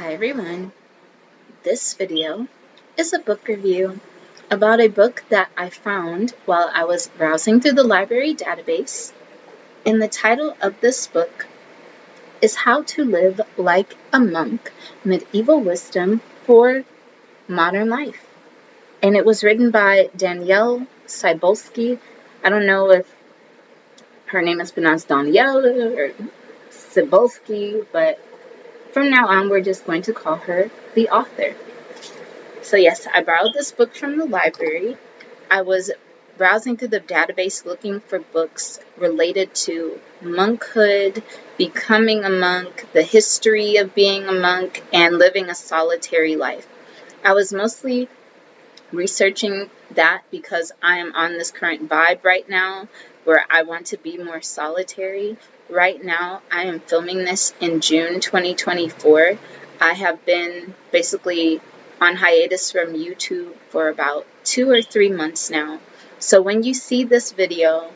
Hi everyone, this video is a book review about a book that I found while I was browsing through the library database, and the title of this book is How to Live Like a Monk, Medieval Wisdom for Modern Life. And it was written by Danielle Cybulski. I don't know if her name is pronounced Danielle or Cybulski, but from now on we're just going to call her the author. So yes, I borrowed this book from the library. I was browsing through the database looking for books related to monkhood, becoming a monk, the history of being a monk, and living a solitary life. I was mostly researching that because I am on this current vibe right now where I want to be more solitary. Right now, I am filming this in June 2024. I have been basically on hiatus from YouTube for about 2 or 3 months now. So when you see this video,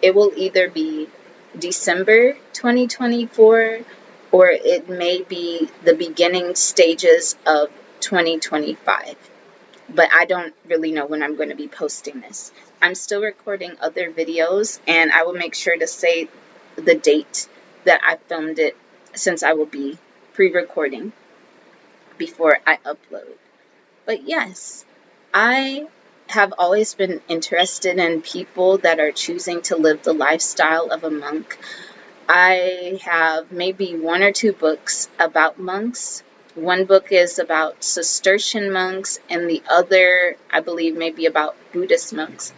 it will either be December 2024 or it may be the beginning stages of 2025. But I don't really know when I'm going to be posting this. I'm still recording other videos, and I will make sure to say the date that I filmed it, since I will be pre-recording before I upload. But yes, I have always been interested in people that are choosing to live the lifestyle of a monk. I have maybe 1 or 2 books about monks. One book is about Cistercian monks, and the other, I believe, maybe about Buddhist monks.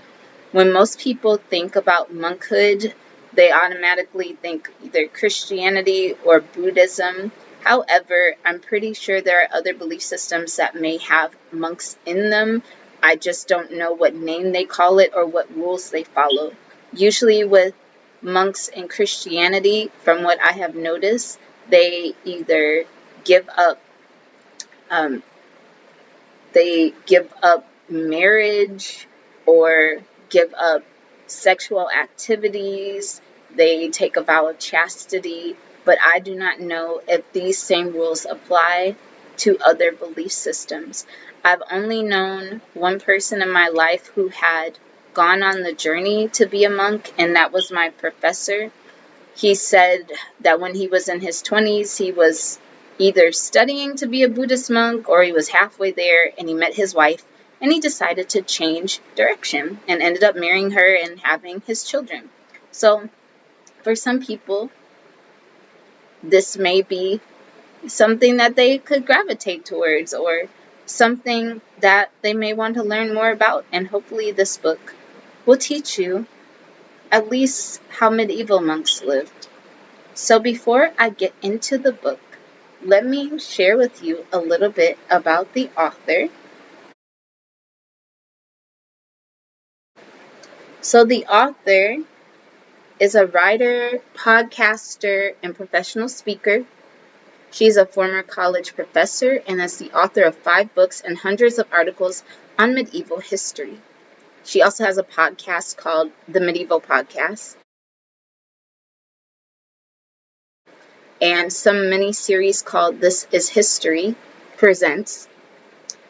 When most people think about monkhood, they automatically think either Christianity or Buddhism. However, I'm pretty sure there are other belief systems that may have monks in them. I just don't know what name they call it or what rules they follow. Usually with monks in Christianity, from what I have noticed, they either give up um, marriage or give up sexual activities. They take a vow of chastity, but I do not know if these same rules apply to other belief systems. I've only known one person in my life who had gone on the journey to be a monk, and that was my professor. He said that when he was in his 20s, he was either studying to be a Buddhist monk or he was halfway there, and he met his wife, and he decided to change direction and ended up marrying her and having his children. So for some people, this may be something that they could gravitate towards or something that they may want to learn more about, and hopefully this book will teach you at least how medieval monks lived. So before I get into the book, let me share with you a little bit about the author. So the author is a writer, podcaster, and professional speaker. She's a former college professor and is the author of 5 books and hundreds of articles on medieval history. She also has a podcast called The Medieval Podcast and some mini-series called This is History Presents.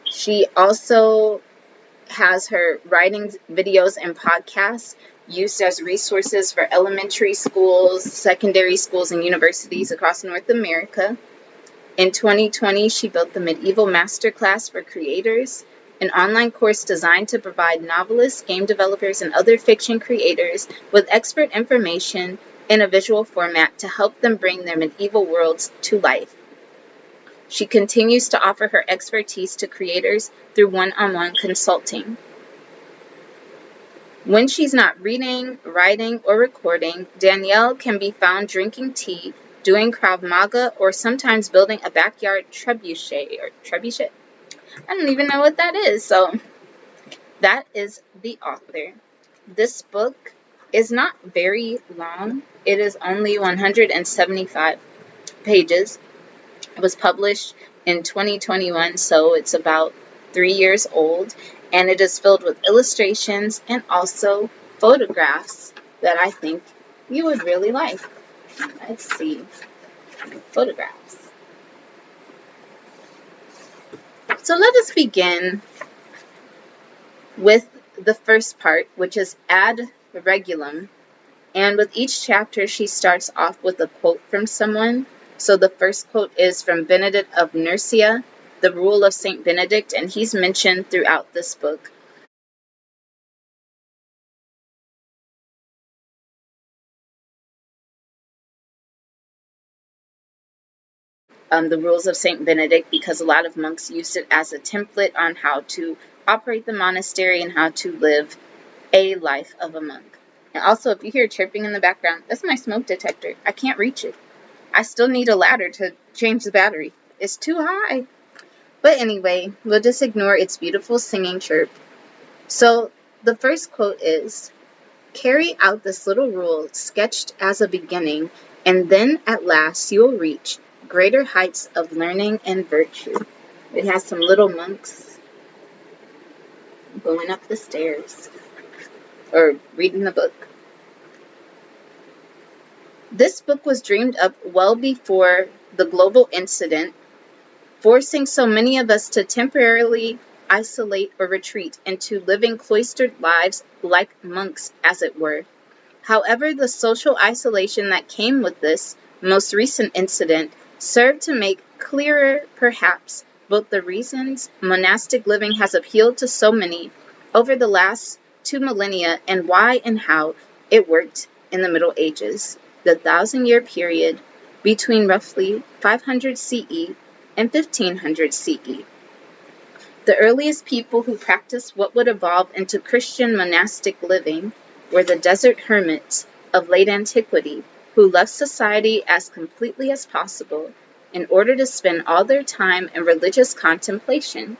She also has her writing, videos, and podcasts used as resources for elementary schools, secondary schools, and universities across North America. In 2020, she built the Medieval Masterclass for Creators, an online course designed to provide novelists, game developers, and other fiction creators with expert information in a visual format to help them bring their medieval worlds to life. She continues to offer her expertise to creators through one-on-one consulting. When she's not reading, writing, or recording, Danielle can be found drinking tea, doing Krav Maga, or sometimes building a backyard trebuchet. I don't even know what that is. So that is the author. This book is not very long. It is only 175 pages. It was published in 2021, so it's about 3 years old, and it is filled with illustrations and also photographs that I think you would really like. Let's see. Photographs. So let us begin with the first part, which is ad regulum. And with each chapter, she starts off with a quote from someone. So the first quote is from Benedict of Nursia, The Rule of St. Benedict, and he's mentioned throughout this book. The Rules of St. Benedict, because a lot of monks used it as a template on how to operate the monastery and how to live a life of a monk. And also, if you hear chirping in the background, that's my smoke detector. I can't reach it. I still need a ladder to change the battery. It's too high. But anyway, we'll just ignore its beautiful singing chirp. So the first quote is, "Carry out this little rule sketched as a beginning, and then at last you will reach greater heights of learning and virtue." It has some little monks going up the stairs or reading the book. This book was dreamed up well before the global incident, forcing so many of us to temporarily isolate or retreat into living cloistered lives like monks, as it were. However, the social isolation that came with this most recent incident served to make clearer, perhaps, both the reasons monastic living has appealed to so many over the last 2 millennia and why and how it worked in the Middle Ages, the 1,000-year period between roughly 500 CE and 1500 CE. The earliest people who practiced what would evolve into Christian monastic living were the desert hermits of late antiquity, who left society as completely as possible in order to spend all their time in religious contemplation.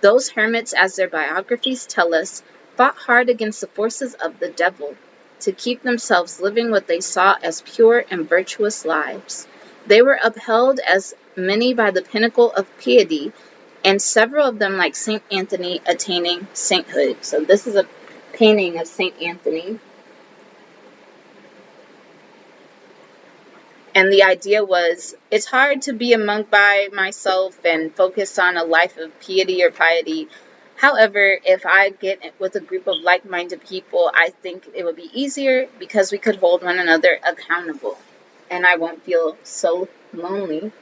Those hermits, as their biographies tell us, fought hard against the forces of the devil to keep themselves living what they saw as pure and virtuous lives. They were upheld as many by the pinnacle of piety, and several of them, like St. Anthony, attaining sainthood. So this is a painting of St. Anthony. And the idea was, it's hard to be a monk by myself and focus on a life of piety or piety. However, if I get with a group of like-minded people, I think it would be easier because we could hold one another accountable. And I won't feel so lonely.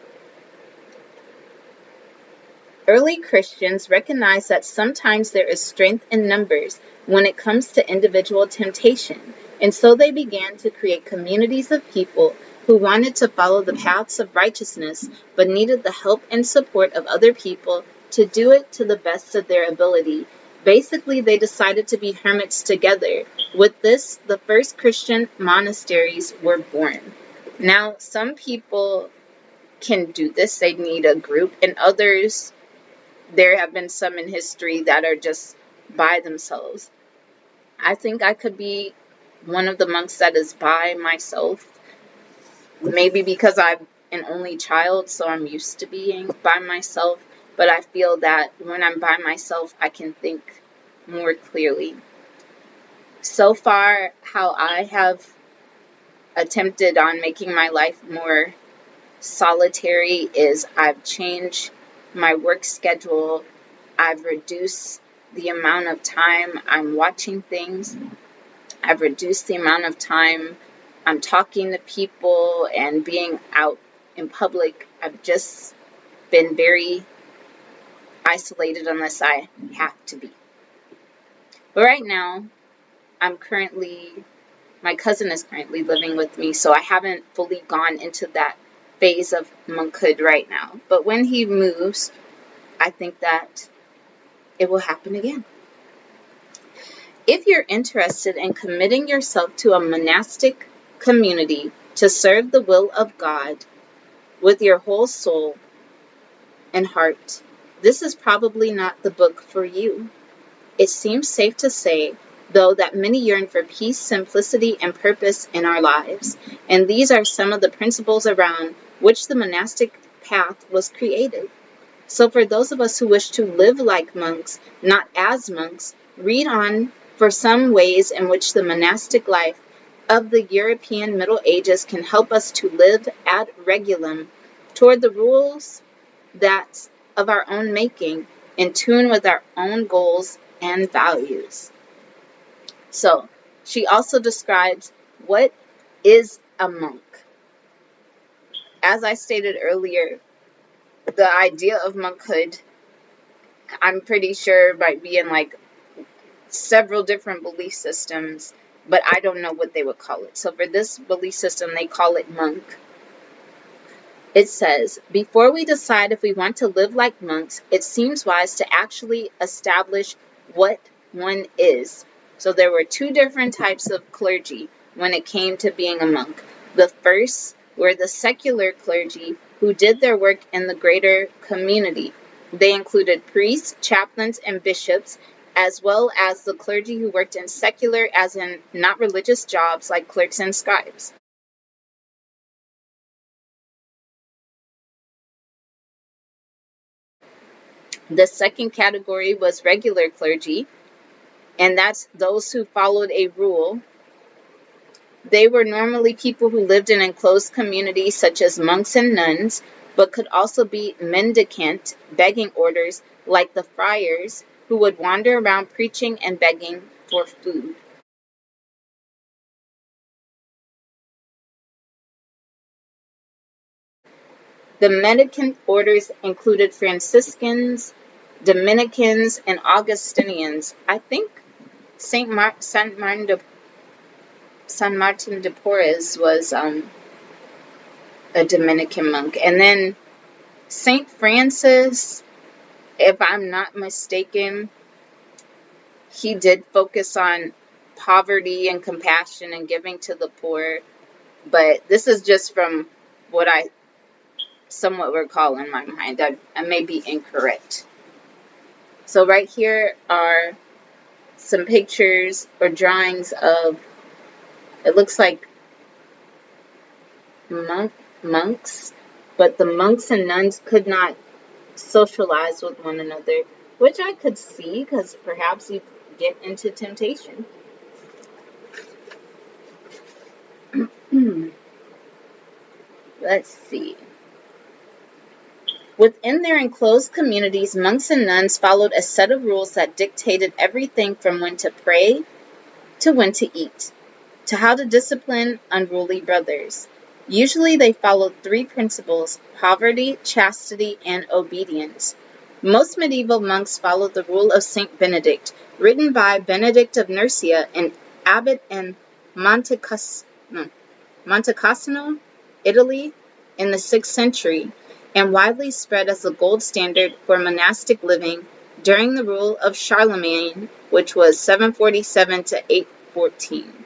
Early Christians recognized that sometimes there is strength in numbers when it comes to individual temptation, and so they began to create communities of people who wanted to follow the paths of righteousness but needed the help and support of other people to do it to the best of their ability. Basically, they decided to be hermits together. With this, the first Christian monasteries were born. Now, some people can do this. They need a group, and others, there have been some in history that are just by themselves. I think I could be one of the monks that is by myself. Maybe because I'm an only child, so I'm used to being by myself. But I feel that when I'm by myself, I can think more clearly. So far, how I have attempted on making my life more solitary is I've changed my work schedule. I've reduced the amount of time I'm watching things. I've reduced the amount of time I'm talking to people and being out in public. I've just been very isolated unless I have to be. But right now, my cousin is currently living with me, so I haven't fully gone into that phase of monkhood right now. But when he moves, I think that it will happen again. If you're interested in committing yourself to a monastic community to serve the will of God with your whole soul and heart, this is probably not the book for you. It seems safe to say, though, that many yearn for peace, simplicity, and purpose in our lives, and these are some of the principles around which the monastic path was created. So for those of us who wish to live like monks, not as monks, read on for some ways in which the monastic life of the European Middle Ages can help us to live ad regulum toward the rules that of our own making, in tune with our own goals and values. So, she also describes what is a monk. As I stated earlier, the idea of monkhood, I'm pretty sure, might be in like several different belief systems, but I don't know what they would call it. So for this belief system, they call it monk. It says, before we decide if we want to live like monks, it seems wise to actually establish what one is. So there were two different types of clergy when it came to being a monk. The first were the secular clergy who did their work in the greater community. They included priests, chaplains, and bishops, as well as the clergy who worked in secular, as in not religious jobs like clerks and scribes. The second category was regular clergy, and that's those who followed a rule. They were normally people who lived in enclosed communities such as monks and nuns, but could also be mendicant, begging orders, like the friars, who would wander around preaching and begging for food. The mendicant orders included Franciscans, Dominicans, and Augustinians. I think San Martin de Porres was a Dominican monk. And then St. Francis, if I'm not mistaken, he did focus on poverty and compassion and giving to the poor. But this is just from what I somewhat recall in my mind. I may be incorrect. So right here are some pictures or drawings of, it looks like monks, but the monks and nuns could not socialize with one another, which I could see because perhaps you get into temptation. Let's see. Within their enclosed communities, monks and nuns followed a set of rules that dictated everything from when to pray to when to eat, to how to discipline unruly brothers. Usually they followed three principles: poverty, chastity, and obedience. Most medieval monks followed the rule of Saint Benedict, written by Benedict of Nursia, an abbot in Monte Cassino, Italy, in the 6th century, and widely spread as the gold standard for monastic living during the rule of Charlemagne, which was 747 to 814.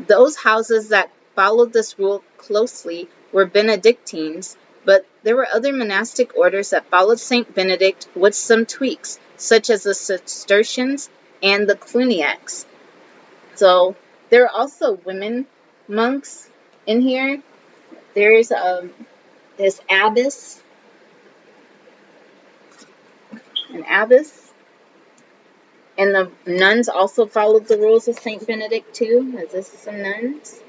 Those houses that followed this rule closely were Benedictines, but there were other monastic orders that followed Saint Benedict with some tweaks, such as the Cistercians and the Cluniacs. So there are also women monks in here. There's this abbess, an abbess, and the nuns also followed the rules of Saint Benedict too. As this is some nuns.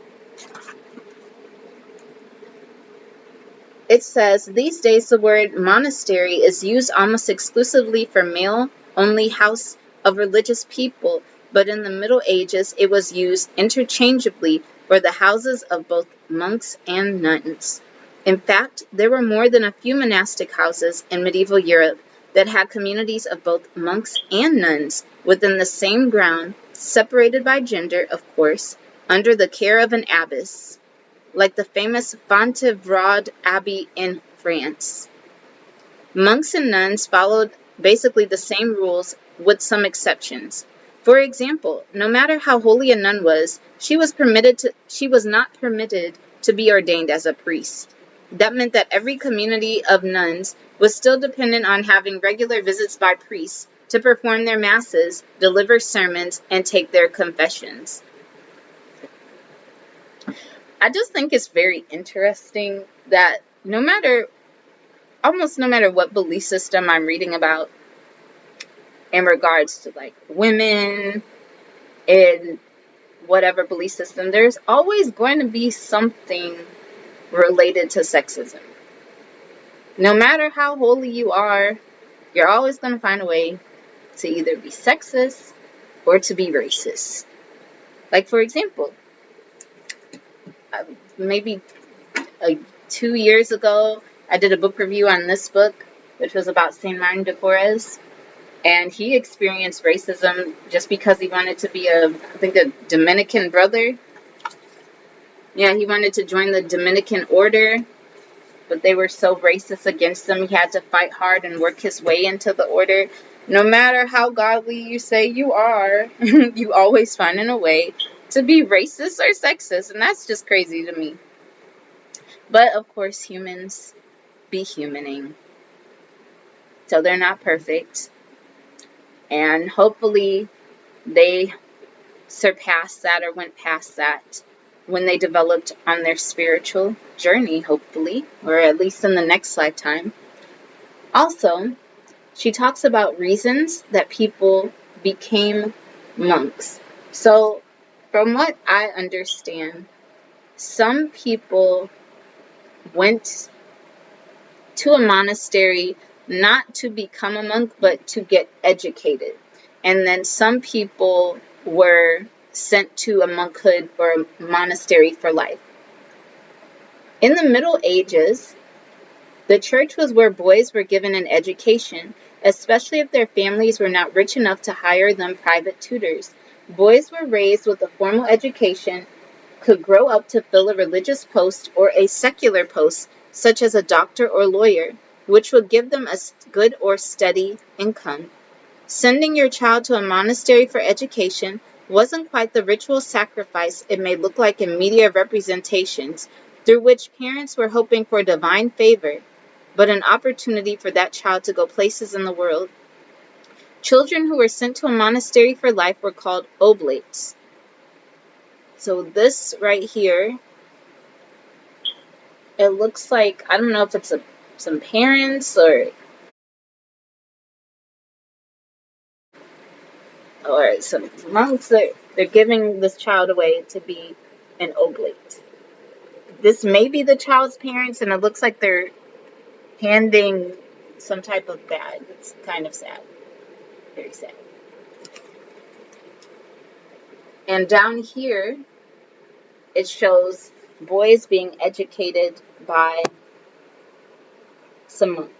It says, these days the word monastery is used almost exclusively for male-only house of religious people, but in the Middle Ages it was used interchangeably for the houses of both monks and nuns. In fact, there were more than a few monastic houses in medieval Europe that had communities of both monks and nuns within the same ground, separated by gender, of course, under the care of an abbess, like the famous Fontevraud Abbey in France. Monks and nuns followed basically the same rules with some exceptions. For example, no matter how holy a nun was, she was not permitted to be ordained as a priest. That meant that every community of nuns was still dependent on having regular visits by priests to perform their masses, deliver sermons, and take their confessions. I just think it's very interesting that almost no matter what belief system I'm reading about in regards to like women in whatever belief system, there's always going to be something related to sexism. No matter how holy you are, you're always going to find a way to either be sexist or to be racist. Like, for example, maybe 2 years ago, I did a book review on this book, which was about Saint Martin de Porres. And he experienced racism just because he wanted to be a Dominican brother. Yeah, he wanted to join the Dominican order, but they were so racist against him, he had to fight hard and work his way into the order. No matter how godly you say you are, you always find a way to be racist or sexist, and that's just crazy to me. But of course, humans be humaning, so they're not perfect, and hopefully they surpassed that or went past that when they developed on their spiritual journey, hopefully, or at least in the next lifetime. Also, she talks about reasons that people became monks. So, from what I understand, some people went to a monastery not to become a monk, but to get educated. And then some people were sent to a monkhood or a monastery for life. In the Middle Ages, the church was where boys were given an education, especially if their families were not rich enough to hire them private tutors. Boys were raised with a formal education, could grow up to fill a religious post or a secular post, such as a doctor or lawyer, which would give them a good or steady income. Sending your child to a monastery for education wasn't quite the ritual sacrifice it may look like in media representations, through which parents were hoping for divine favor, but an opportunity for that child to go places in the world. Children who were sent to a monastery for life were called oblates. So this right here, it looks like, I don't know if it's some parents or some monks that they're giving this child away to be an oblate. This may be the child's parents, and it looks like they're handing some type of bag. It's kind of sad. Very sad. And down here, it shows boys being educated by a monk.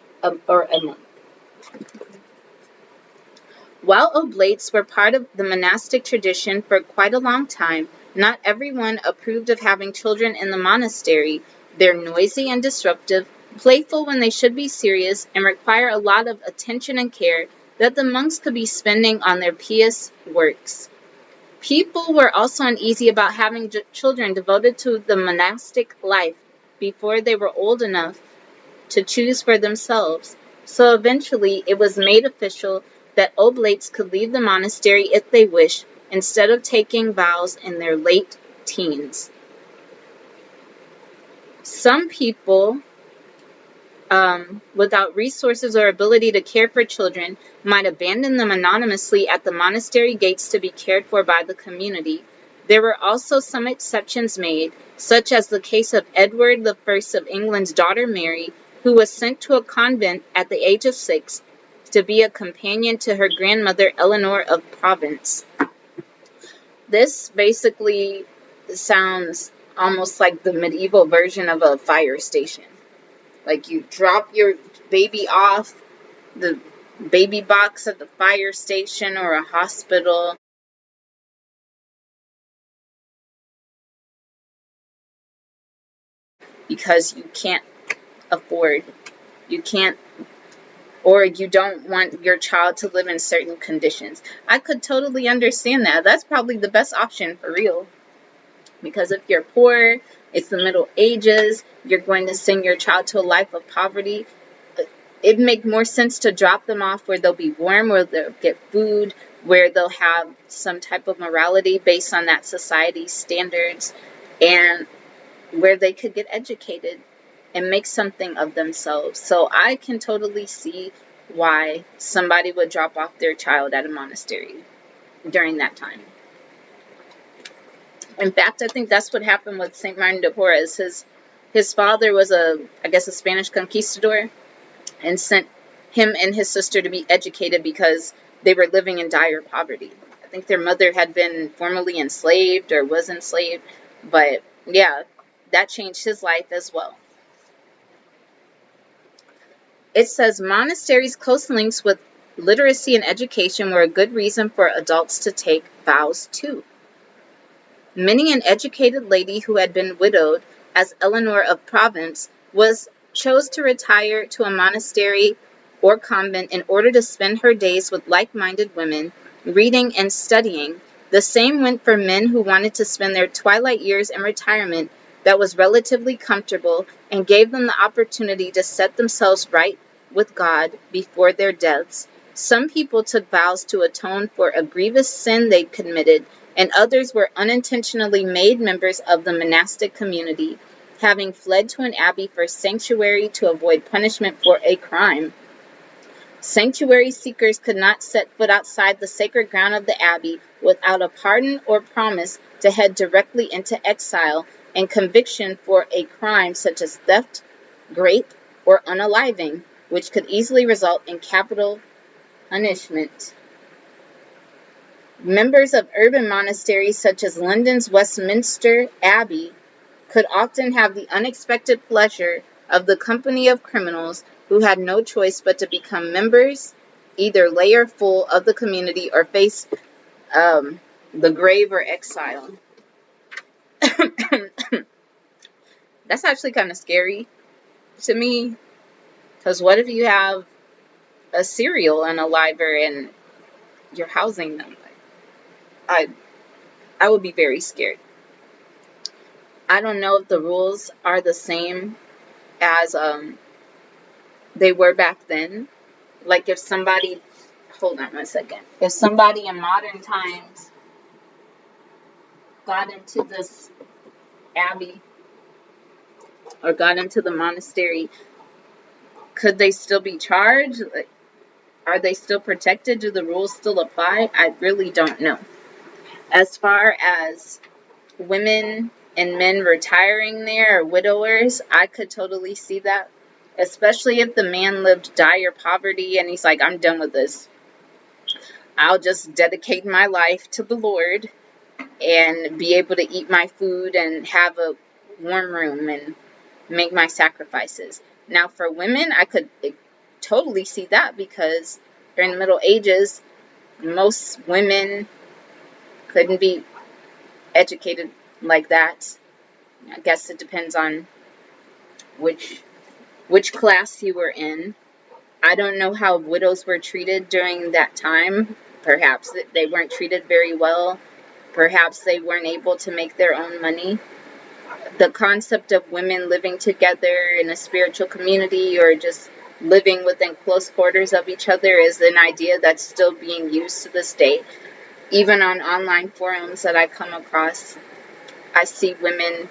While oblates were part of the monastic tradition for quite a long time, not everyone approved of having children in the monastery. They're noisy and disruptive, playful when they should be serious, and require a lot of attention and care that the monks could be spending on their pious works. People were also uneasy about having children devoted to the monastic life before they were old enough to choose for themselves. So eventually it was made official that oblates could leave the monastery if they wished, instead of taking vows in their late teens. Some people without resources or ability to care for children might abandon them anonymously at the monastery gates to be cared for by the community. There were also some exceptions made, such as the case of Edward I of England's daughter Mary, who was sent to a convent at the age of 6 to be a companion to her grandmother Eleanor of Provence. This basically sounds almost like the medieval version of a fire station. Like you drop your baby off the baby box at the fire station or a hospital. Because you can't afford, or you don't want your child to live in certain conditions. I could totally understand that. That's probably the best option for real. Because if you're poor, it's the Middle Ages, you're going to send your child to a life of poverty. It'd make more sense to drop them off where they'll be warm, where they'll get food, where they'll have some type of morality based on that society's standards, and where they could get educated and make something of themselves. So I can totally see why somebody would drop off their child at a monastery during that time. In fact, I think that's what happened with Saint Martin de Porres. His father was a Spanish conquistador and sent him and his sister to be educated because they were living in dire poverty. I think their mother had been formerly enslaved or was enslaved, but yeah, that changed his life as well. It says monasteries' close links with literacy and education were a good reason for adults to take vows too. Many an educated lady who had been widowed, as Eleanor of Provence chose to retire to a monastery or convent in order to spend her days with like-minded women, reading and studying. The same went for men who wanted to spend their twilight years in retirement that was relatively comfortable and gave them the opportunity to set themselves right with God before their deaths. Some people took vows to atone for a grievous sin they'd committed, and others were unintentionally made members of the monastic community, having fled to an abbey for sanctuary to avoid punishment for a crime. Sanctuary seekers could not set foot outside the sacred ground of the abbey without a pardon or promise to head directly into exile and conviction for a crime such as theft, rape, or unaliving, which could easily result in capital punishment. Members of urban monasteries such as London's Westminster Abbey could often have the unexpected pleasure of the company of criminals who had no choice but to become members, either lay or full, of the community or face the grave or exile. That's actually kind of scary to me, because what if you have a serial and a liver and you're housing them? I would be very scared. I don't know if the rules are the same as they were back then. Like if somebody, hold on one second. If somebody in modern times got into this abbey or got into the monastery, could they still be charged? Like, are they still protected? Do the rules still apply? I really don't know. As far as women and men retiring there or widowers, I could totally see that. Especially if the man lived dire poverty and he's like, I'm done with this. I'll just dedicate my life to the Lord and be able to eat my food and have a warm room and make my sacrifices. Now for women, I could totally see that, because during the Middle Ages, most women couldn't be educated like that. I guess it depends on which class you were in. I don't know how widows were treated during that time. Perhaps they weren't treated very well. Perhaps they weren't able to make their own money. The concept of women living together in a spiritual community or just living within close quarters of each other is an idea that's still being used to this day. Even on online forums that I come across, I see women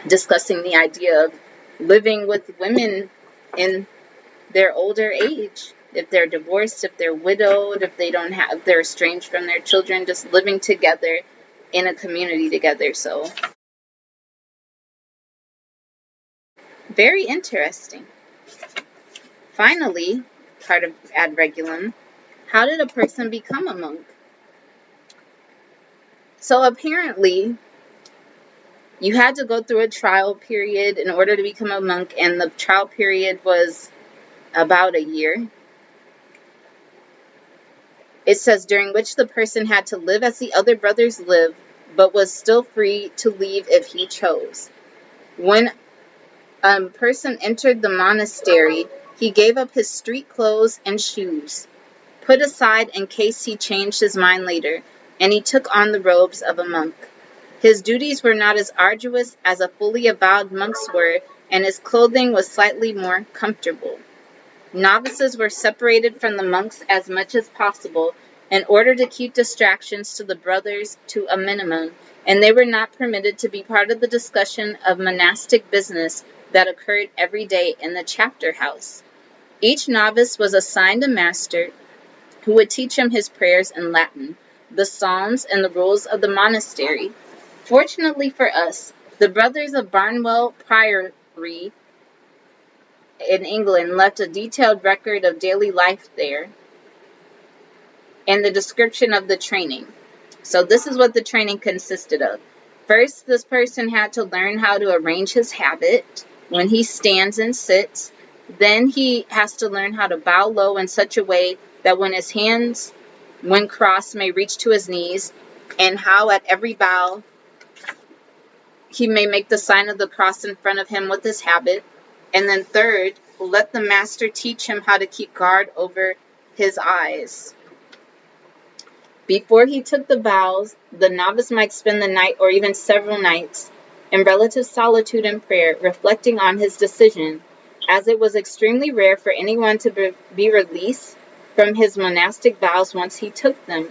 discussing the idea of living with women in their older age. If they're divorced, if they're widowed, if they're estranged from their children, just living together in a community together. So, very interesting. Finally, part of Ad Regulum, how did a person become a monk? So apparently, you had to go through a trial period in order to become a monk, and the trial period was about a year. It says, during which the person had to live as the other brothers lived, but was still free to leave if he chose. When a person entered the monastery, he gave up his street clothes and shoes, put aside in case he changed his mind later, and he took on the robes of a monk. His duties were not as arduous as a fully avowed monk's were, and his clothing was slightly more comfortable. Novices were separated from the monks as much as possible in order to keep distractions to the brothers to a minimum, and they were not permitted to be part of the discussion of monastic business that occurred every day in the chapter house. Each novice was assigned a master who would teach him his prayers in Latin, the psalms, and the rules of the monastery. Fortunately for us, the brothers of Barnwell Priory in England left a detailed record of daily life there and the description of the training. So this is what the training consisted of. First, this person had to learn how to arrange his habit when he stands and sits. Then he has to learn how to bow low in such a way that when his hands, when crossed, may reach to his knees, and how at every bow he may make the sign of the cross in front of him with his habit. And then third, let the master teach him how to keep guard over his eyes. Before he took the vows, the novice might spend the night or even several nights in relative solitude and prayer, reflecting on his decision, as it was extremely rare for anyone to be released from his monastic vows once he took them.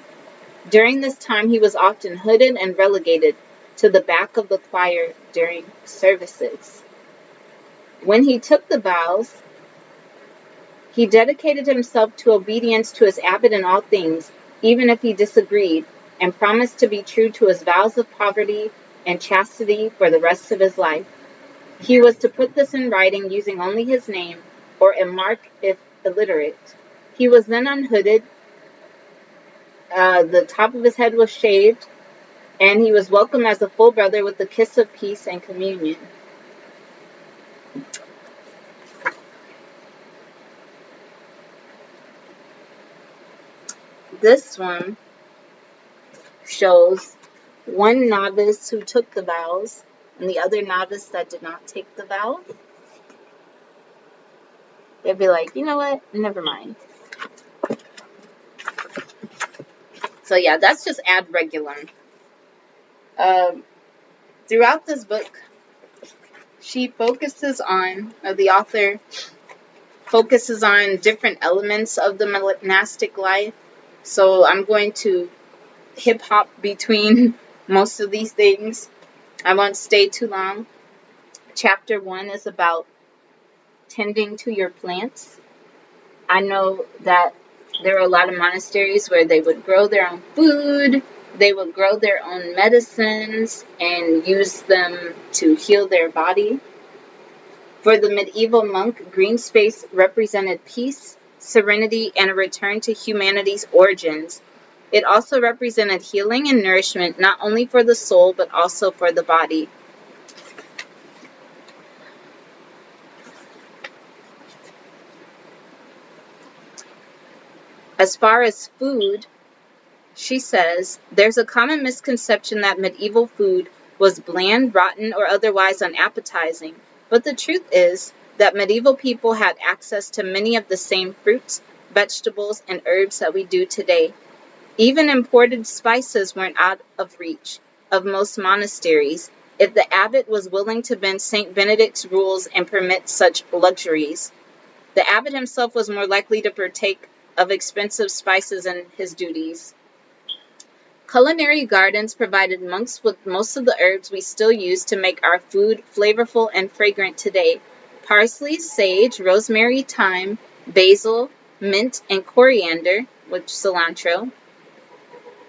During this time, he was often hooded and relegated to the back of the choir during services. When he took the vows, he dedicated himself to obedience to his abbot in all things, even if he disagreed, and promised to be true to his vows of poverty and chastity for the rest of his life. He was to put this in writing using only his name, or a mark if illiterate. He was then unhooded, the top of his head was shaved, and he was welcomed as a full brother with the kiss of peace and communion. This one shows one novice who took the vows and the other novice that did not take the vows. They'd be like, you know what? Never mind. So yeah, that's just ad regulam. Throughout this book, the author focuses on different elements of the monastic life. So I'm going to hip hop between most of these things. I won't stay too long. Chapter 1 is about tending to your plants. I know that there are a lot of monasteries where they would grow their own food, they would grow their own medicines and use them to heal their body. For the medieval monk, green space represented peace, serenity, and a return to humanity's origins. It also represented healing and nourishment, not only for the soul, but also for the body. As far as food, she says, there's a common misconception that medieval food was bland, rotten, or otherwise unappetizing. But the truth is that medieval people had access to many of the same fruits, vegetables, and herbs that we do today. Even imported spices weren't out of reach of most monasteries if the abbot was willing to bend St. Benedict's rules and permit such luxuries. The abbot himself was more likely to partake of expensive spices in his duties. Culinary gardens provided monks with most of the herbs we still use to make our food flavorful and fragrant today. Parsley, sage, rosemary, thyme, basil, mint, and coriander, which cilantro.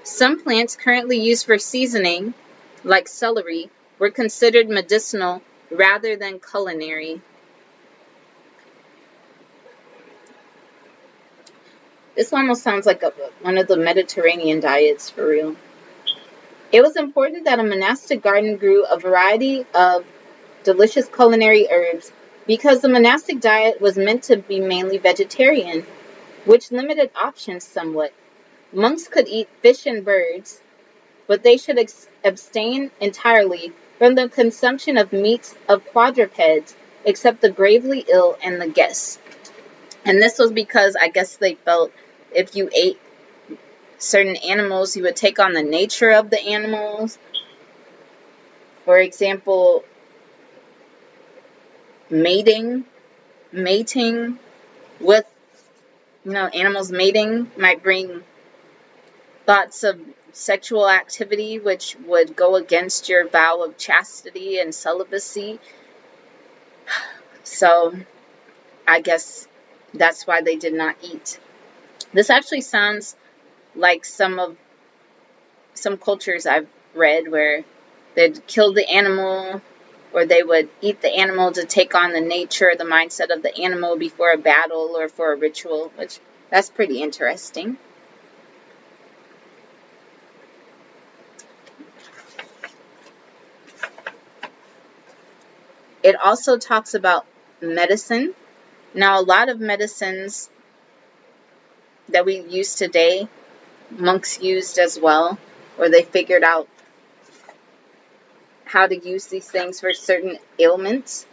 Some plants currently used for seasoning, like celery, were considered medicinal rather than culinary. This almost sounds like one of the Mediterranean diets, for real. It was important that a monastic garden grew a variety of delicious culinary herbs because the monastic diet was meant to be mainly vegetarian, which limited options somewhat. Monks could eat fish and birds, but they should abstain entirely from the consumption of meats of quadrupeds, except the gravely ill and the guests. And this was because I guess they felt if you ate certain animals, you would take on the nature of the animals. For example, mating with, animals mating might bring thoughts of sexual activity, which would go against your vow of chastity and celibacy. So I guess that's why they did not eat. This actually sounds like some cultures I've read where they'd kill the animal or they would eat the animal to take on the nature, the mindset of the animal before a battle or for a ritual, which that's pretty interesting. It also talks about medicine. Now, a lot of medicines that we use today, monks used as well, or they figured out how to use these things for certain ailments.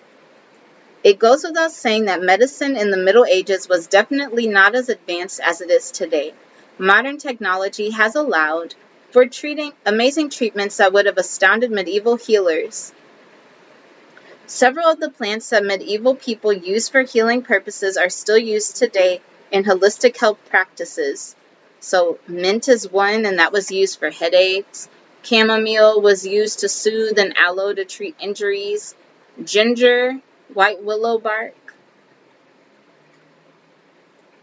It goes without saying that medicine in the Middle Ages was definitely not as advanced as it is today. Modern technology has allowed for treating amazing treatments that would have astounded medieval healers. Several of the plants that medieval people used for healing purposes are still used today in holistic health practices. So mint is one, and that was used for headaches. Chamomile was used to soothe, and aloe to treat injuries. Ginger, white willow bark.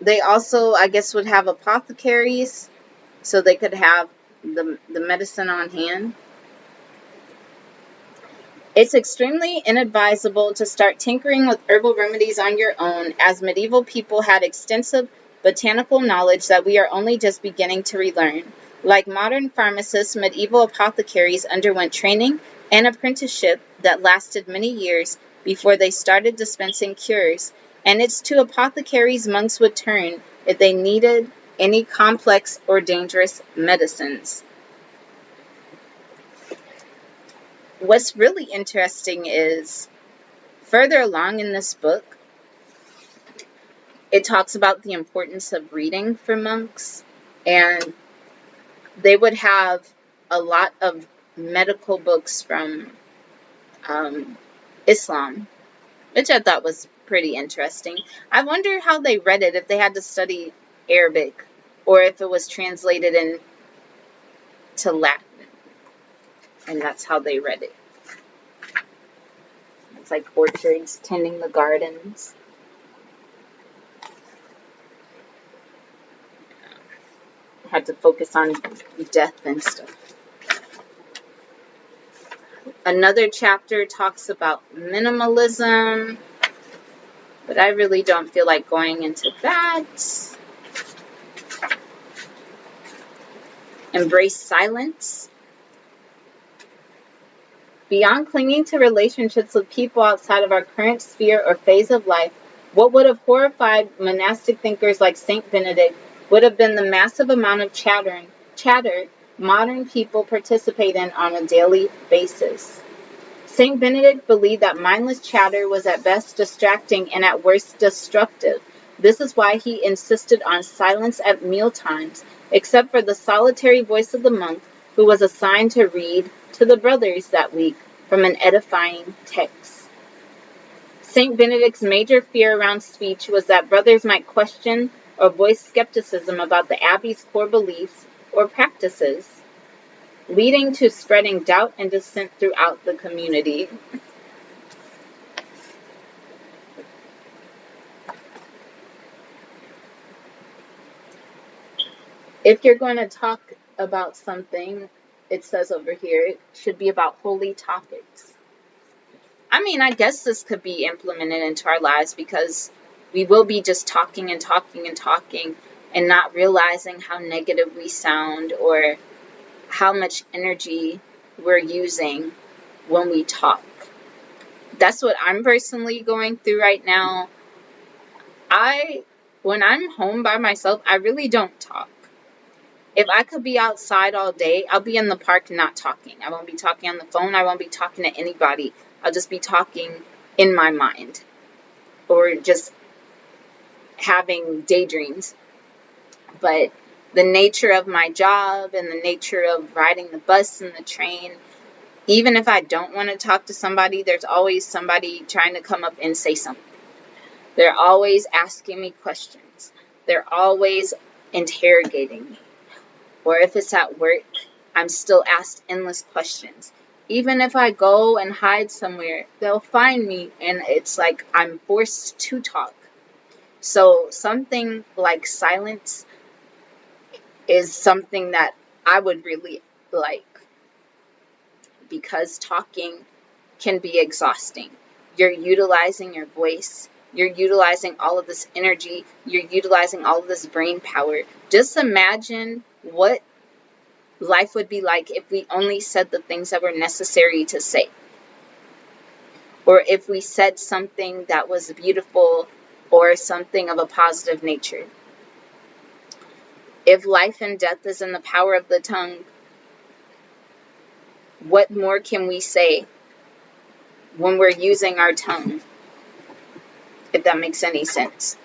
They also, I guess, would have apothecaries, so they could have the medicine on hand. It's extremely inadvisable to start tinkering with herbal remedies on your own, as medieval people had extensive botanical knowledge that we are only just beginning to relearn. Like modern pharmacists, medieval apothecaries underwent training and apprenticeship that lasted many years before they started dispensing cures, and it's to apothecaries monks would turn if they needed any complex or dangerous medicines. What's really interesting is further along in this book, it talks about the importance of reading for monks, and they would have a lot of medical books from Islam, which I thought was pretty interesting. I wonder how they read it, if they had to study Arabic or if it was translated into Latin, and that's how they read it. It's like orchards, tending the gardens. Had to focus on death and stuff. Another chapter talks about minimalism, but I really don't feel like going into that. Embrace silence. Beyond clinging to relationships with people outside of our current sphere or phase of life, what would have horrified monastic thinkers like Saint Benedict would have been the massive amount of chatter modern people participate in on a daily basis. Saint Benedict believed that mindless chatter was at best distracting and at worst destructive. This is why he insisted on silence at mealtimes, except for the solitary voice of the monk who was assigned to read to the brothers that week from an edifying text. Saint Benedict's major fear around speech was that brothers might question or voice skepticism about the abbey's core beliefs or practices, leading to spreading doubt and dissent throughout the community. If you're going to talk about something, it says over here, it should be about holy topics. I mean, I guess this could be implemented into our lives because we will be just talking and talking and talking and not realizing how negative we sound or how much energy we're using when we talk. That's what I'm personally going through right now. When I'm home by myself, I really don't talk. If I could be outside all day, I'll be in the park not talking. I won't be talking on the phone. I won't be talking to anybody. I'll just be talking in my mind or just having daydreams. But the nature of my job and the nature of riding the bus and the train, even if I don't want to talk to somebody, there's always somebody trying to come up and say something. They're always asking me questions. They're always interrogating me. Or if it's at work, I'm still asked endless questions. Even if I go and hide somewhere, they'll find me, and it's like I'm forced to talk. So something like silence is something that I would really like, because talking can be exhausting. You're utilizing your voice. You're utilizing all of this energy. You're utilizing all of this brain power. Just imagine what life would be like if we only said the things that were necessary to say. Or if we said something that was beautiful or something of a positive nature. If life and death is in the power of the tongue, what more can we say when we're using our tongue? If that makes any sense.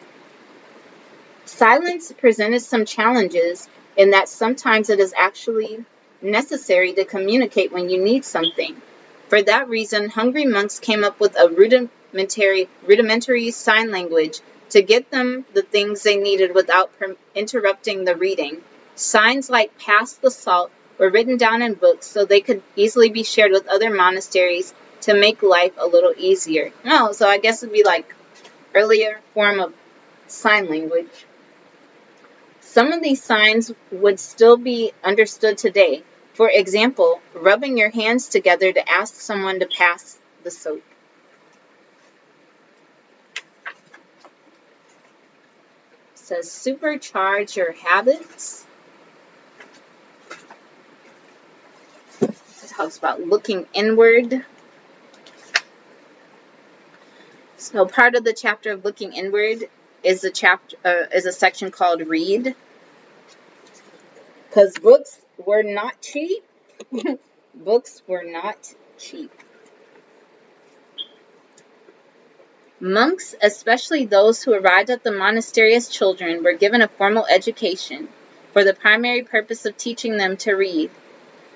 Silence presented some challenges in that sometimes it is actually necessary to communicate when you need something. For that reason, hungry monks came up with a rudimentary sign language to get them the things they needed without interrupting the reading. Signs like "pass the salt" were written down in books so they could easily be shared with other monasteries to make life a little easier. Oh, so I guess it'd be like earlier form of sign language. Some of these signs would still be understood today. For example, rubbing your hands together to ask someone to pass the soap. It says supercharge your habits. It talks about looking inward. So part of the chapter of looking inward is a section called read. Because books were not cheap. Books were not cheap. Monks, especially those who arrived at the monastery as children, were given a formal education for the primary purpose of teaching them to read.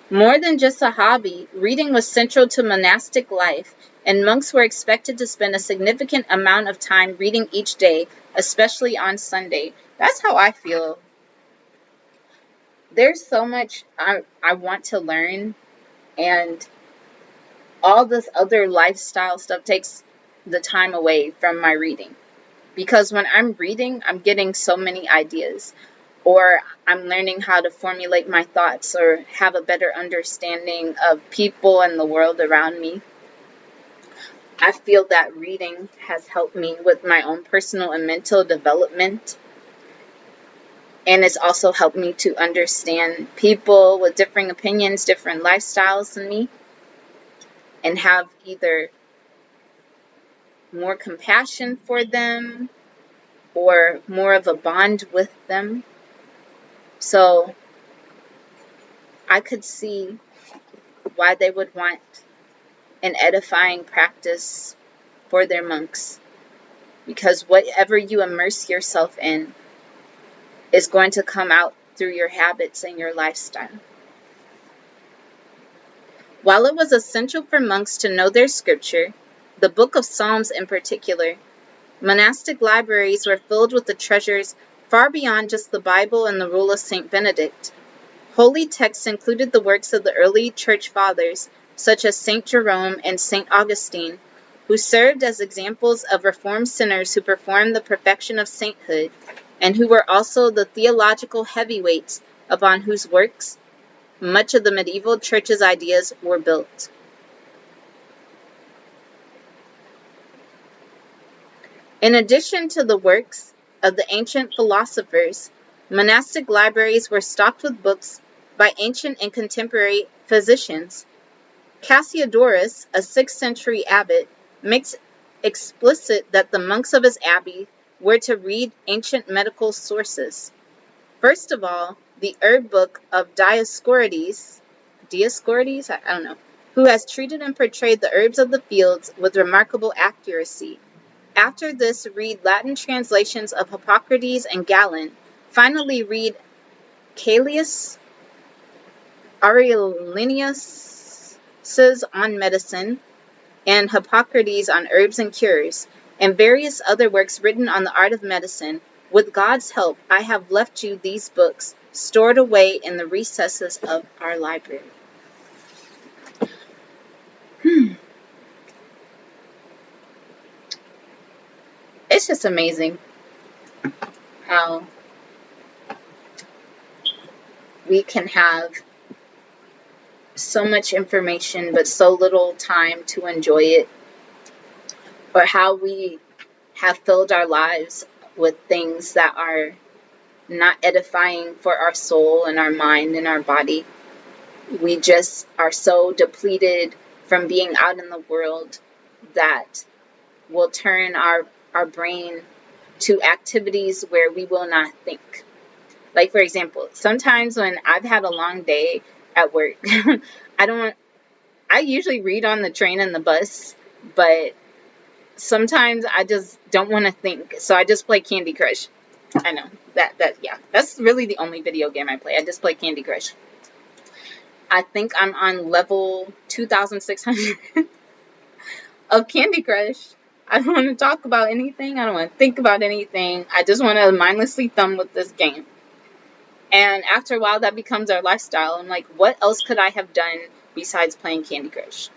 More than just a hobby, reading was central to monastic life, and monks were expected to spend a significant amount of time reading each day, especially on Sunday. That's how I feel. There's so much I want to learn, and all this other lifestyle stuff takes the time away from my reading. Because when I'm reading, I'm getting so many ideas, or I'm learning how to formulate my thoughts or have a better understanding of people and the world around me. I feel that reading has helped me with my own personal and mental development. And it's also helped me to understand people with differing opinions, different lifestyles than me, and have either more compassion for them or more of a bond with them. So I could see why they would want an edifying practice for their monks, because whatever you immerse yourself in is going to come out through your habits and your lifestyle. While it was essential for monks to know their scripture, the book of Psalms in particular, monastic libraries were filled with the treasures far beyond just the Bible and the Rule of St. Benedict. Holy texts included the works of the early church fathers, such as St. Jerome and St. Augustine, who served as examples of reformed sinners who performed the perfection of sainthood, and who were also the theological heavyweights upon whose works much of the medieval church's ideas were built. In addition to the works of the ancient philosophers, monastic libraries were stocked with books by ancient and contemporary physicians. Cassiodorus, a 6th century abbot, makes explicit that the monks of his abbey were to read ancient medical sources. First of all, the herb book of Dioscorides, I don't know, who has treated and portrayed the herbs of the fields with remarkable accuracy. After this, read Latin translations of Hippocrates and Galen. Finally, read Caelius Aurelianus' on medicine and Hippocrates on herbs and cures, and various other works written on the art of medicine. With God's help, I have left you these books, stored away in the recesses of our library. It's just amazing how we can have so much information but so little time to enjoy it, or how we have filled our lives with things that are not edifying for our soul and our mind and our body. We just are so depleted from being out in the world that will turn our brain to activities where we will not think. Like, for example, sometimes when I've had a long day at work, I usually read on the train and the bus, but sometimes I just don't want to think. So I just play Candy Crush. I know yeah, that's really the only video game I play. I just play Candy Crush. I think I'm on level 2,600 of Candy Crush. I don't want to talk about anything. I don't want to think about anything. I just want to mindlessly thumb with this game. And after a while, that becomes our lifestyle. I'm like, what else could I have done besides playing Candy Crush?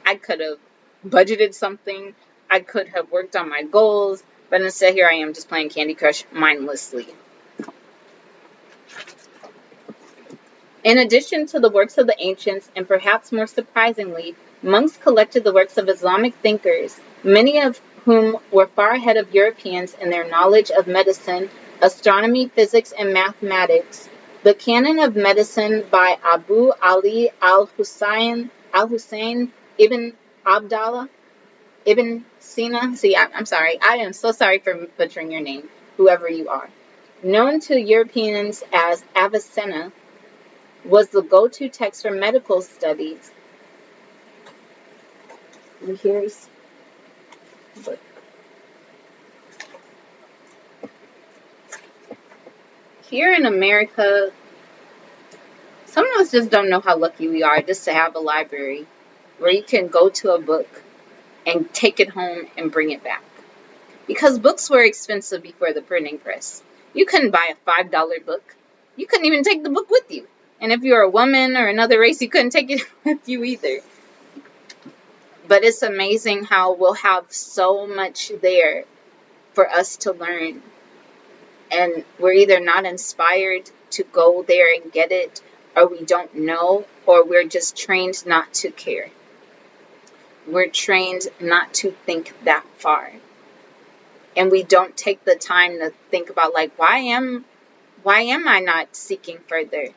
I could have budgeted something. I could have worked on my goals. But instead, here I am just playing Candy Crush mindlessly. In addition to the works of the ancients, and perhaps more surprisingly, monks collected the works of Islamic thinkers, many of whom were far ahead of Europeans in their knowledge of medicine, astronomy, physics, and mathematics. The Canon of Medicine by Abu Ali al-Hussein ibn Abdallah ibn Sina. See, I'm sorry. I am so sorry for butchering your name, whoever you are. Known to Europeans as Avicenna, was the go-to text for medical studies. And here's the book. Here in America, some of us just don't know how lucky we are just to have a library where you can go to a book and take it home and bring it back. Because books were expensive before the printing press. You couldn't buy a $5 book. You couldn't even take the book with you. And if you're a woman or another race, you couldn't take it with you either. But it's amazing how we'll have so much there for us to learn. And we're either not inspired to go there and get it, or we don't know, or we're just trained not to care. We're trained not to think that far. And we don't take the time to think about, like, why am I not seeking further?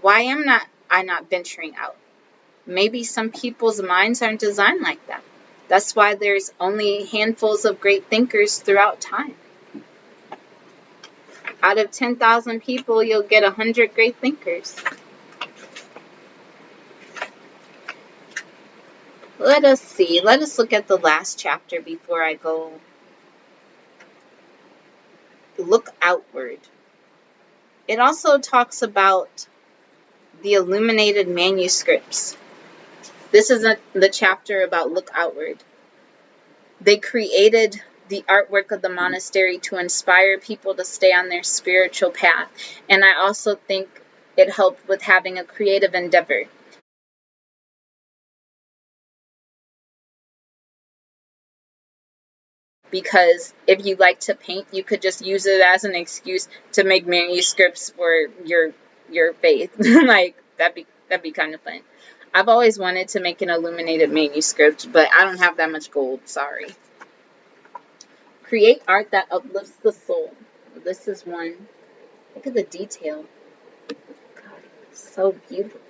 Why am I not venturing out? Maybe some people's minds aren't designed like that. That's why there's only handfuls of great thinkers throughout time. Out of 10,000 people, you'll get 100 great thinkers. Let us see. Let us look at the last chapter before I go. Look outward. It also talks about the illuminated manuscripts. This is the chapter about look outward. They created the artwork of the monastery to inspire people to stay on their spiritual path. And I also think it helped with having a creative endeavor. Because if you like to paint, you could just use it as an excuse to make manuscripts for your faith. Like, that'd be kind of fun. I've always wanted to make an illuminated manuscript, but I don't have that much gold, sorry. Create art that uplifts the soul. This is one. Look at the detail. God, it's so beautiful.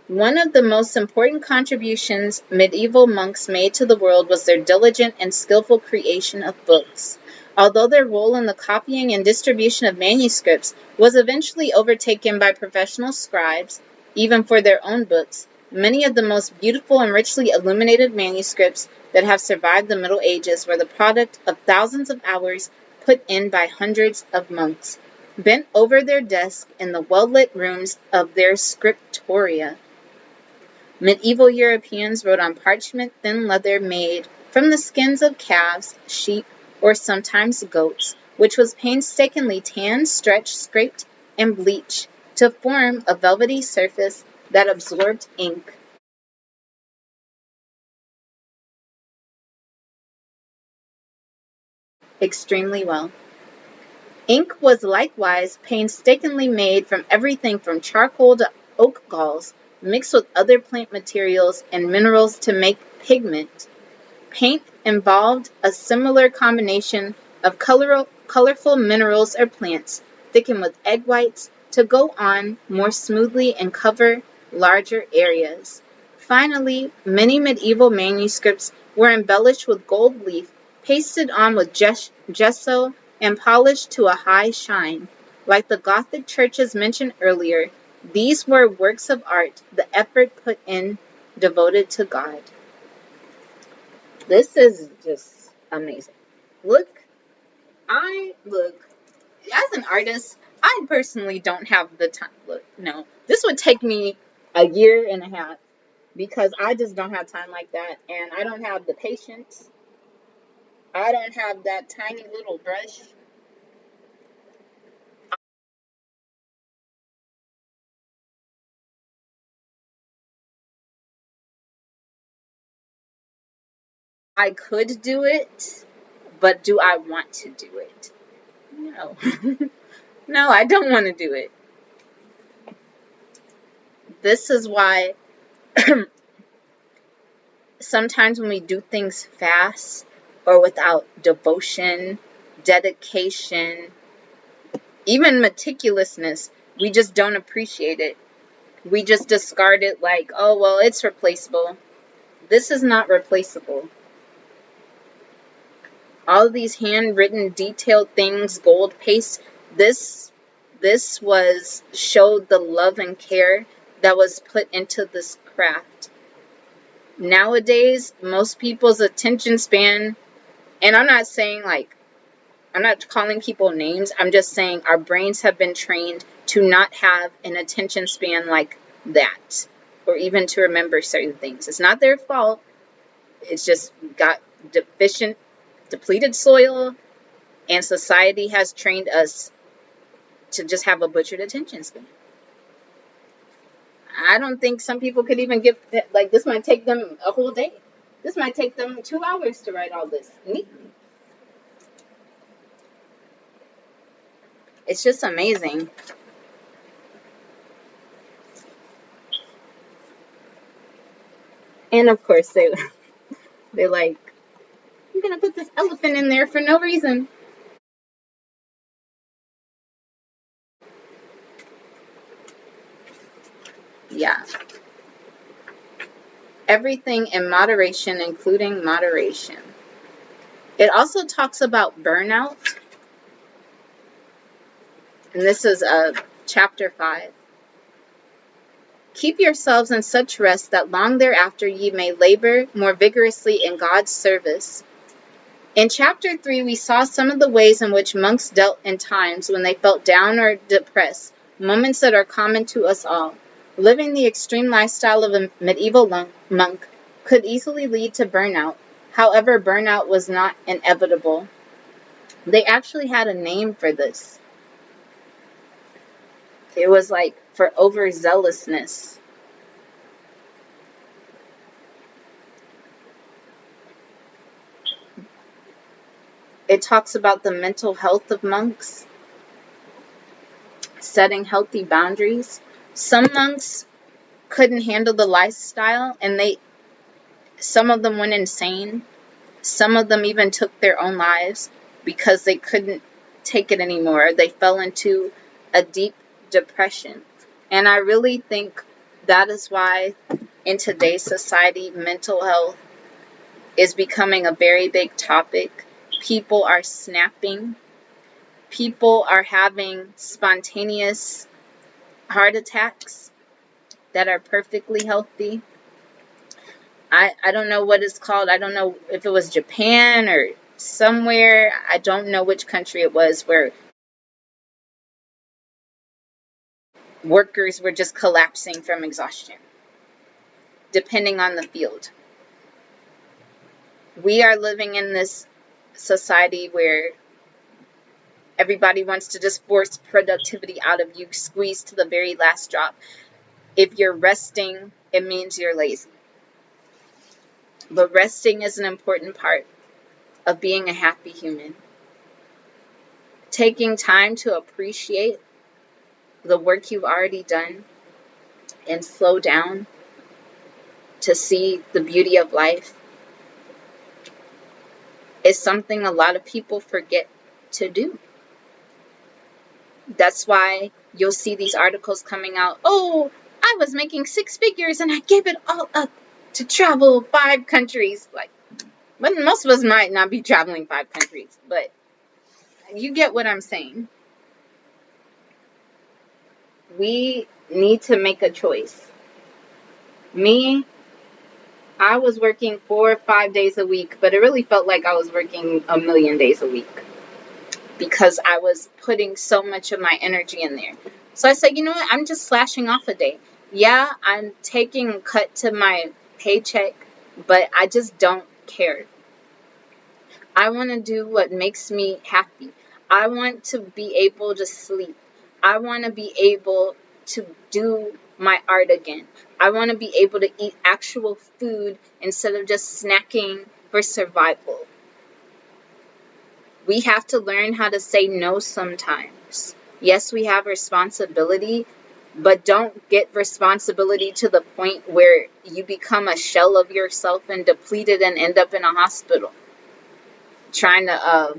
One of the most important contributions medieval monks made to the world was their diligent and skillful creation of books. Although their role in the copying and distribution of manuscripts was eventually overtaken by professional scribes, even for their own books, many of the most beautiful and richly illuminated manuscripts that have survived the Middle Ages were the product of thousands of hours put in by hundreds of monks, bent over their desks in the well-lit rooms of their scriptoria. Medieval Europeans wrote on parchment thin leather made from the skins of calves, sheep, or sometimes goats, which was painstakingly tanned, stretched, scraped, and bleached to form a velvety surface that absorbed ink. Extremely well. Ink was likewise painstakingly made from everything from charcoal to oak galls, mixed with other plant materials and minerals to make pigment. Paint involved a similar combination of colorful minerals or plants, thickened with egg whites, to go on more smoothly and cover larger areas. Finally, many medieval manuscripts were embellished with gold leaf, pasted on with gesso, and polished to a high shine. Like the Gothic churches mentioned earlier, these were works of art, the effort put in devoted to God. This is just amazing. Look, as an artist, I personally don't have the time. Look, no, this would take me a year and a half because I just don't have time like that. And I don't have the patience. I don't have that tiny little brush. I could do it, but do I want to do it? No. No, I don't want to do it. This is why sometimes when we do things fast or without devotion, dedication, even meticulousness, we just don't appreciate it. We just discard it like, oh, well, it's replaceable. This is not replaceable. All of these handwritten, detailed things, gold paste, this was showed the love and care that was put into this craft. Nowadays, most people's attention span, and I'm not calling people names. I'm just saying our brains have been trained to not have an attention span like that, or even to remember certain things. It's not their fault. It's just got depleted soil, and society has trained us to just have a butchered attention span. I don't think some people could even give, like, this might take them a whole day. This might take them 2 hours to write all this neatly. It's just amazing. And of course, they're like, I'm gonna put this elephant in there for no reason. Yeah. Everything in moderation, including moderation. It also talks about burnout. And this is chapter 5. Keep yourselves in such rest that long thereafter ye may labor more vigorously in God's service. In chapter 3, we saw some of the ways in which monks dealt in times when they felt down or depressed, moments that are common to us all. Living the extreme lifestyle of a medieval monk could easily lead to burnout. However, burnout was not inevitable. They actually had a name for this. It was like for overzealousness. It talks about the mental health of monks, setting healthy boundaries. Some monks couldn't handle the lifestyle, and some of them went insane. Some of them even took their own lives because they couldn't take it anymore. They fell into a deep depression. And I really think that is why in today's society, mental health is becoming a very big topic. People are snapping. People are having spontaneous heart attacks that are perfectly healthy. I don't know what it's called. I don't know if it was Japan or somewhere. I don't know which country it was where workers were just collapsing from exhaustion, depending on the field. We are living in this society where everybody wants to just force productivity out of you, squeeze to the very last drop. If you're resting, it means you're lazy. But resting is an important part of being a happy human. taking time to appreciate the work you've already done and slow down to see the beauty of life is something a lot of people forget to do. That's why you'll see these articles coming out. Oh, I was making 6 figures and I gave it all up to travel 5 countries. Like, but most of us might not be traveling 5 countries, but you get what I'm saying. We need to make a choice. Me, I was working 4 or 5 days a week, but it really felt like I was working a million days a week because I was putting so much of my energy in there. So I said, you know what? I'm just slashing off a day. Yeah, I'm taking a cut to my paycheck, but I just don't care. I want to do what makes me happy. I want to be able to sleep. I want to be able to do my art again. I want to be able to eat actual food instead of just snacking for survival. We have to learn how to say no sometimes. Yes, we have responsibility, but don't get responsibility to the point where you become a shell of yourself and depleted and end up in a hospital trying to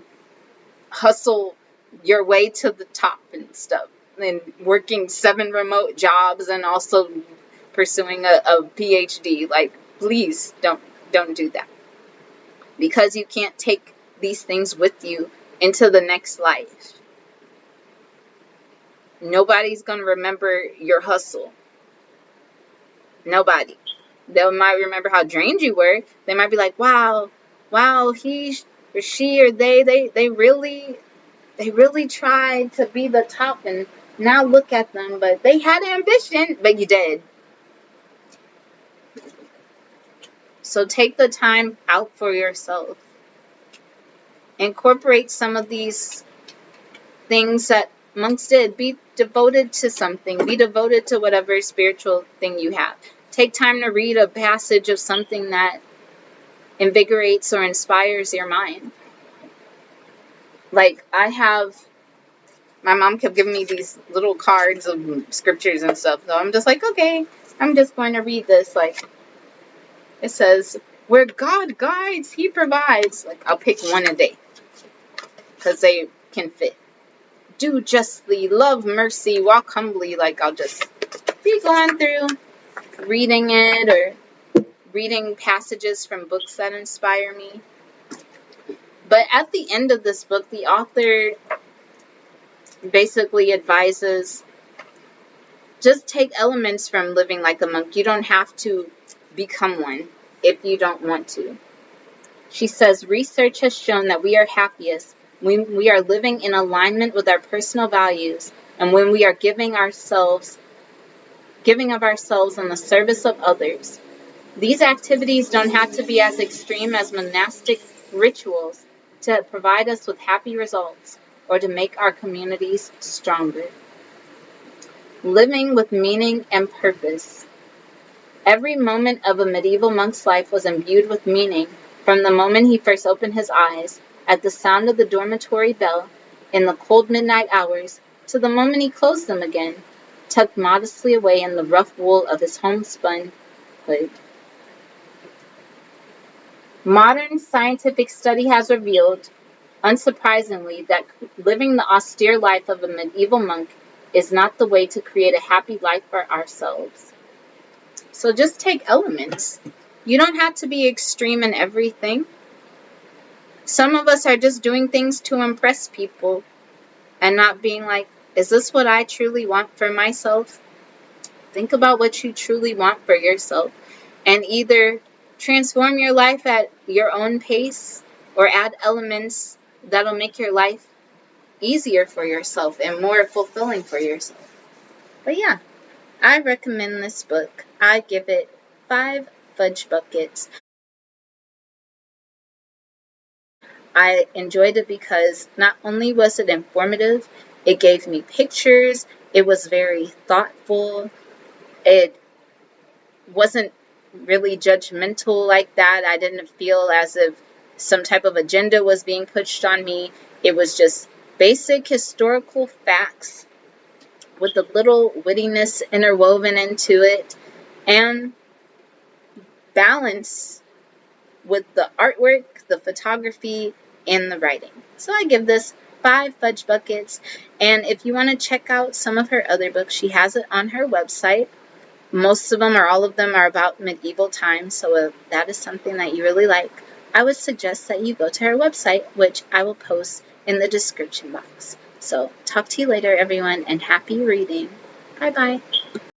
hustle your way to the top and stuff, and working 7 remote jobs and also pursuing a PhD. Like, please don't do that, because you can't take these things with you into the next life. Nobody's going to remember your hustle. Nobody. They might remember how drained you were. They might be like, wow, he or she or they really tried to be the top, and now look at them. But they had ambition, but you did. So take the time out for yourself. Incorporate some of these things that monks did. Be devoted to something. Be devoted to whatever spiritual thing you have. Take time to read a passage of something that invigorates or inspires your mind. Like, my mom kept giving me these little cards of scriptures and stuff. So I'm just like, okay, I'm just going to read this. Like, it says, where God guides, He provides. Like, I'll pick one a day because they can fit. Do justly, love mercy, walk humbly. Like, I'll just be going through reading it or reading passages from books that inspire me. But at the end of this book, the author basically advises, just take elements from living like a monk. You don't have to become one if you don't want to. She says, research has shown that we are happiest when we are living in alignment with our personal values and when we are giving of ourselves in the service of others. These activities don't have to be as extreme as monastic rituals to provide us with happy results or to make our communities stronger. Living with meaning and purpose. Every moment of a medieval monk's life was imbued with meaning, from the moment he first opened his eyes at the sound of the dormitory bell in the cold midnight hours to the moment he closed them again, tucked modestly away in the rough wool of his homespun hood. Modern scientific study has revealed, unsurprisingly, that living the austere life of a medieval monk is not the way to create a happy life for ourselves. So just take elements. You don't have to be extreme in everything. Some of us are just doing things to impress people and not being like, is this what I truly want for myself? Think about what you truly want for yourself and either transform your life at your own pace or add elements that'll make your life easier for yourself and more fulfilling for yourself. But yeah, I recommend this book. I give it 5 fudge buckets. I enjoyed it because not only was it informative, it gave me pictures, it was very thoughtful, it wasn't really judgmental like that. I didn't feel as if some type of agenda was being pushed on me. It was just basic historical facts with a little wittiness interwoven into it, and balance with the artwork, the photography, and the writing. So I give this 5 fudge buckets. And if you want to check out some of her other books, she has it on her website. Most of them, or all of them, are about medieval times. So if that is something that you really like, I would suggest that you go to her website, which I will post in the description box. So talk to you later, everyone, and happy reading. Bye-bye.